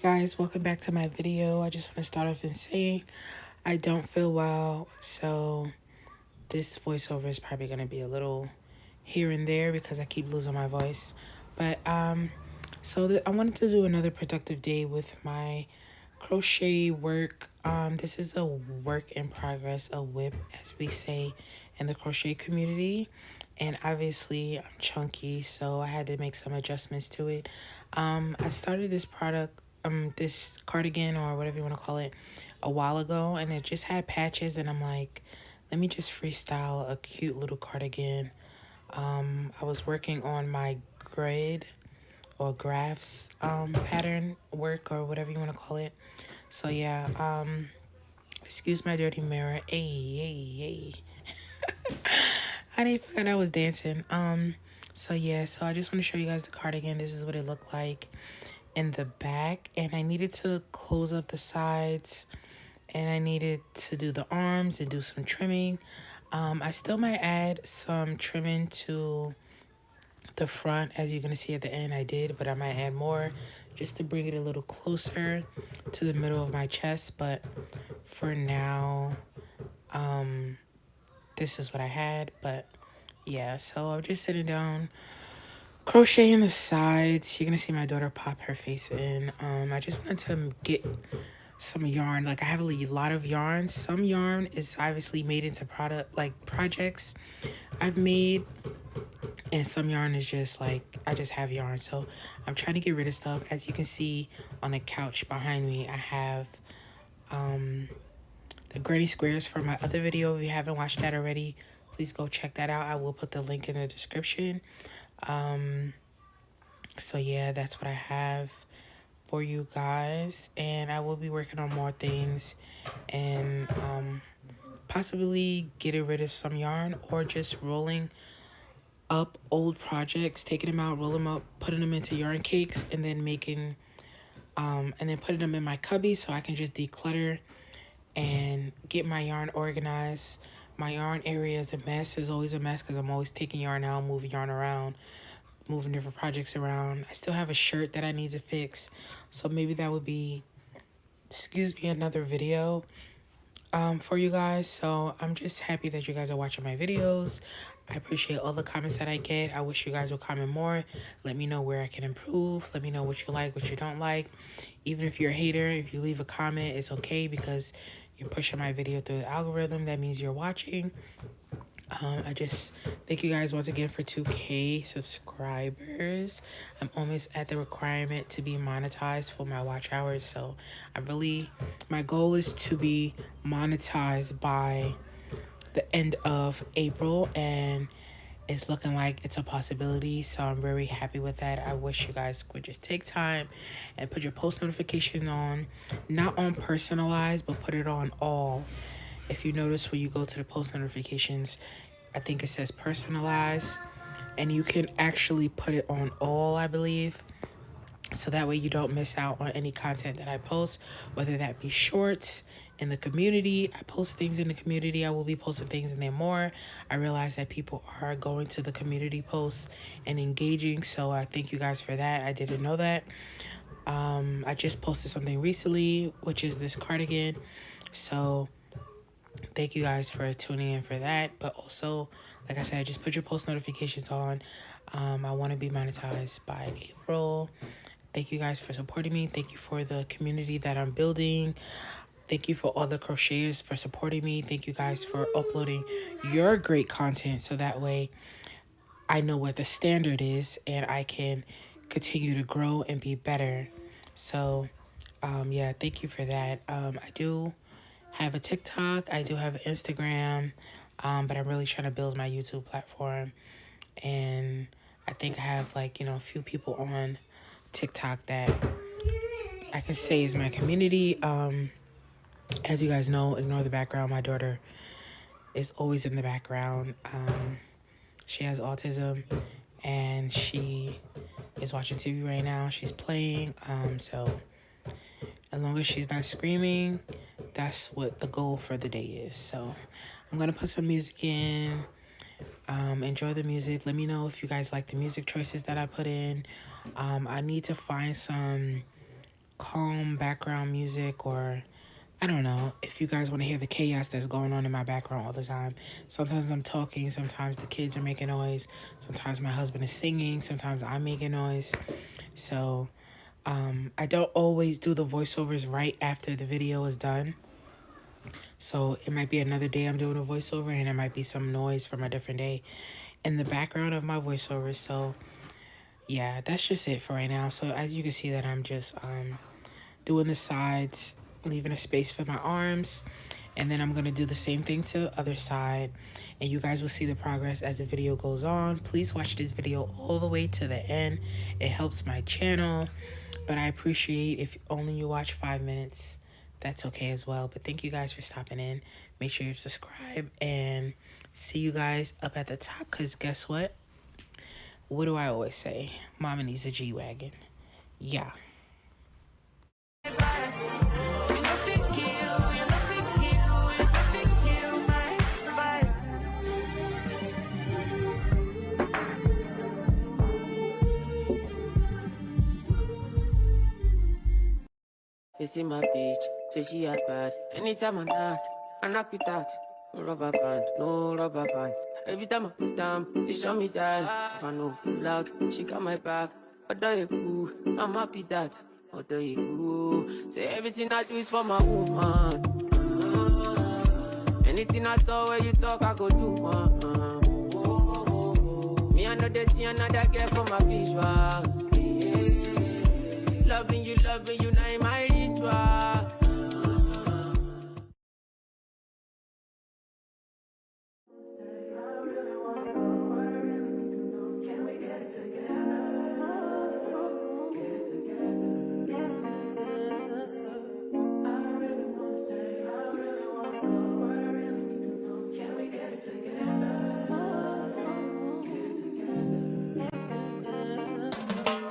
Guys, welcome back to my video. I just want to start off and say I don't feel well, so this voiceover is probably going to be a little here and there because I keep losing my voice. But I wanted to do another productive day with my crochet work. This is a work in progress, a WIP as we say in the crochet community. And obviously I'm chunky, so I had to make some adjustments to it. I started this product, this cardigan or whatever you want to call it, a while ago, and it just had patches, and I'm like, let me just freestyle a cute little cardigan. I was working on my grid or graphs pattern work or whatever you want to call it. So yeah, excuse my dirty mirror. Hey. I didn't forget I was dancing. So yeah, so I just want to show you guys the cardigan. This is what it looked like in the back, and I needed to close up the sides, and I needed to do the arms and do some trimming. I still might add some trimming to the front, as you're gonna see at the end. I did, but I might add more just to bring it a little closer to the middle of my chest. But for now, this is what I had. But yeah, so I'm just sitting down crocheting the sides. You're gonna see my daughter pop her face in. I just wanted to get some yarn. Like, I have a lot of yarn. Some yarn is obviously made into projects I've made, and some yarn is just like I just have yarn. So I'm trying to get rid of stuff. As you can see on the couch behind me, I have the granny squares from my other video. If you haven't watched that already, please go check that out. I will put the link in the description. So yeah, that's what I have for you guys, and I will be working on more things and possibly getting rid of some yarn or just rolling up old projects, taking them out, rolling them up, putting them into yarn cakes, and then making and then putting them in my cubby so I can just declutter and get my yarn organized. My yarn area is a mess, is always a mess because I'm always taking yarn out, moving yarn around, moving different projects around. I still have a shirt that I need to fix, so maybe that would be, excuse me, another video for you guys. So I'm just happy that you guys are watching my videos. I appreciate all the comments that I get. I wish you guys would comment more. Let me know where I can improve. Let me know what you like, what you don't like. Even if you're a hater, if you leave a comment, it's okay because you're pushing my video through the algorithm. That means you're watching. I just thank you guys once again for 2K subscribers. I'm almost at the requirement to be monetized for my watch hours. So my goal is to be monetized by the end of April, and it's looking like it's a possibility. So I'm very happy with that. I wish you guys would just take time and put your post notifications on, not on personalized, but put it on all. If you notice when you go to the post notifications, I think it says personalized, and you can actually put it on all, I believe. So that way you don't miss out on any content that I post, whether that be shorts in the community. I post things in the community. I will be posting things in there more. I realize that people are going to the community posts and engaging, so I thank you guys for that. I didn't know that. I just posted something recently, which is this cardigan. So thank you guys for tuning in for that. But also, like I said, just put your post notifications on. I want to be monetized by April. Thank you guys for supporting me. Thank you for the community that I'm building. Thank you for all the crocheters for supporting me. Thank you guys for uploading your great content, so that way I know what the standard is and I can continue to grow and be better. So yeah, thank you for that. I do have a TikTok. I do have an Instagram, but I'm really trying to build my YouTube platform. And I think I have a few people on TikTok that I can say is my community. As you guys know, ignore the background. My daughter is always in the background. She has autism, and she is watching TV right now. She's playing. So as long as she's not screaming, that's what the goal for the day is. So I'm going to put some music in. Enjoy the music. Let me know if you guys like the music choices that I put in. I need to find some calm background music, or I don't know if you guys want to hear the chaos that's going on in my background all the time. Sometimes I'm talking, sometimes the kids are making noise, sometimes my husband is singing, sometimes I'm making noise. So I don't always do the voiceovers right after the video is done. So it might be another day I'm doing a voiceover, and it might be some noise from a different day in the background of my voiceovers. So yeah, that's just it for right now. So as you can see that I'm just doing the sides, leaving a space for my arms, and then I'm going to do the same thing to the other side, and you guys will see the progress as the video goes on. Please watch this video all the way to the end. It helps my channel, but I appreciate if only you watch 5 minutes. That's okay as well. But thank you guys for stopping in. Make sure you subscribe, and see you guys up at the top, because guess what? What do I always say? Mama needs a G-Wagon. Yeah. You see my bitch, say she act bad. Anytime I knock with that. No rubber band, no rubber band. Every time I put down, they show me that. If I know pull out, she got my back. Although you cool, I'm happy that. Although you cool, say everything I do is for my woman. Anything I talk, where you talk, I go do. Me, I know they see another girl for my visuals. Loving you, now in my ritual.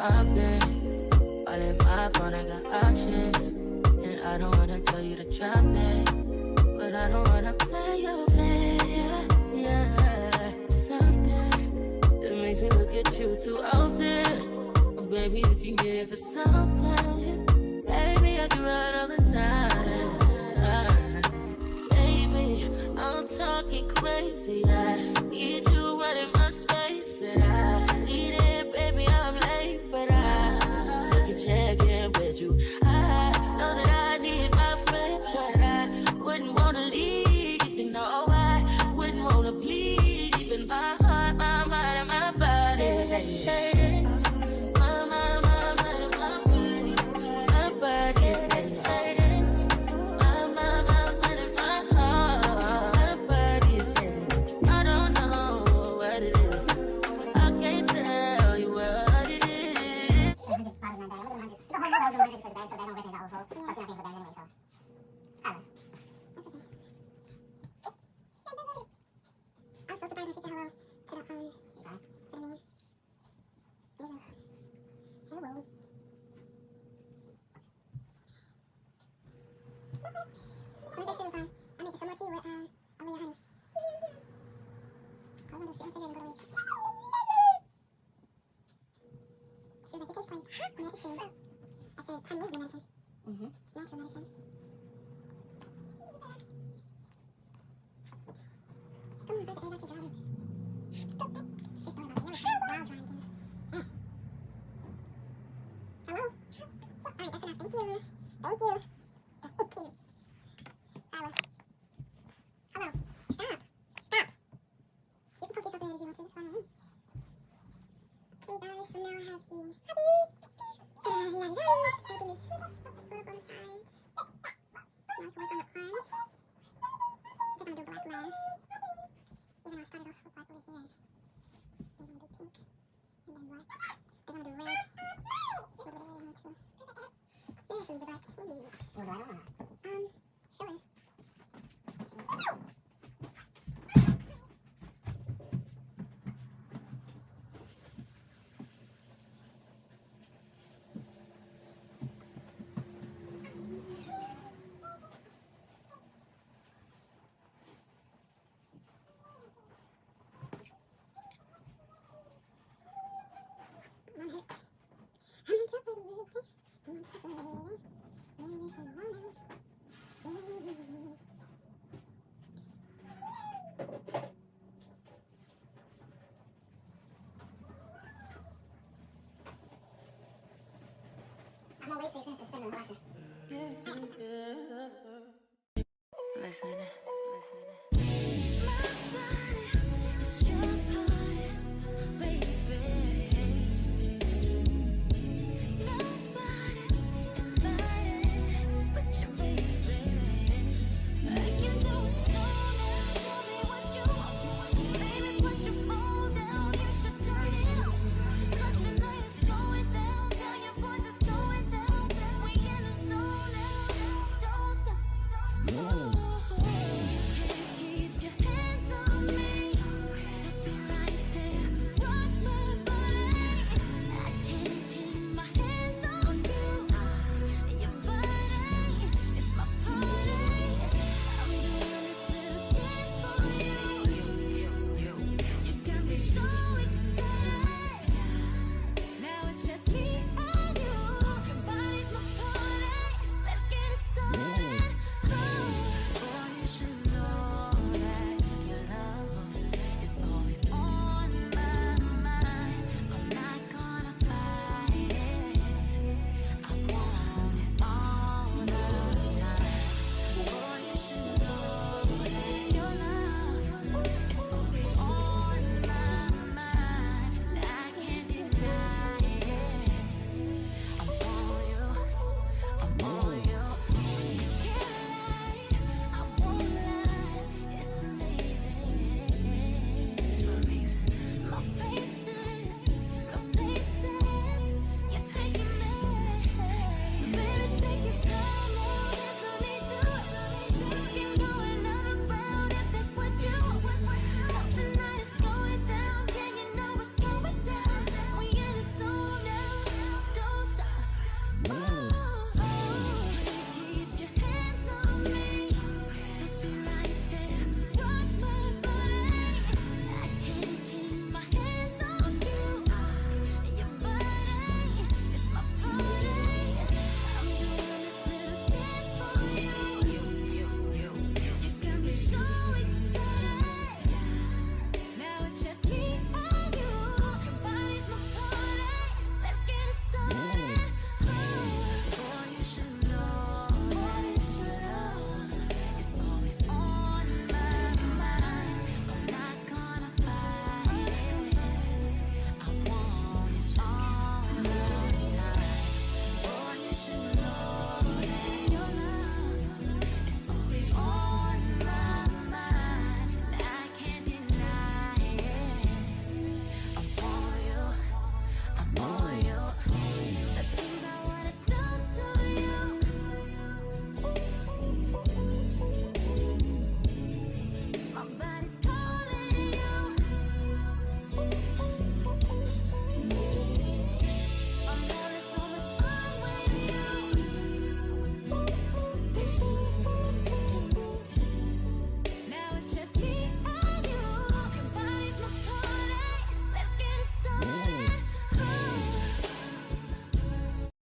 I've been all in my phone, I got options. And I don't wanna tell you to drop it, but I don't wanna play your fair. Yeah, something that makes me look at you too often. Oh, baby, you can give it something. Baby, I can run all the time. Baby, I'm talking crazy. I need you running my space, but I need it, baby. I'm late, but I still can check in with you. I know that I need my friends, but I wouldn't wanna leave. You know, I wouldn't wanna bleed. Even my heart, my mind, and my body. Say it. My mind, and my body. My body says it. My mind, and my heart. My body says it. I don't know what it is. I can't tell you what it is. I'm so surprised when she said hello to the man. Hello. Some of this shit was I'm making some more tea with a little honey. I was gonna sit in the refrigerator and go to waste. She was like, it tastes like medicine. I said, honey is the medicine. It's natural medicine. Come on, I have to air out your dry lips. Just thought about that. You're like, wow, dry again. Hello? Alright, that's enough. Thank you. Thank you. Thank you. Hello. Hello. Stop. Stop. You can poke yourself in it if you want to. It's fine with me. Okay, guys, so now I have the everything is sort up on the sides. Now let's work on the arms. I think I'm gonna do black last. Even though I started off with black over here. Then I'm gonna do pink. And then black. Then I'm gonna do red. A little bit of red here too. Maybe I should leave the black. We'll leave it. Well, do I don't know. Sure. I'm on top of it. wait till you finish the spinning and washing. Listen, listen. My body is your body, baby.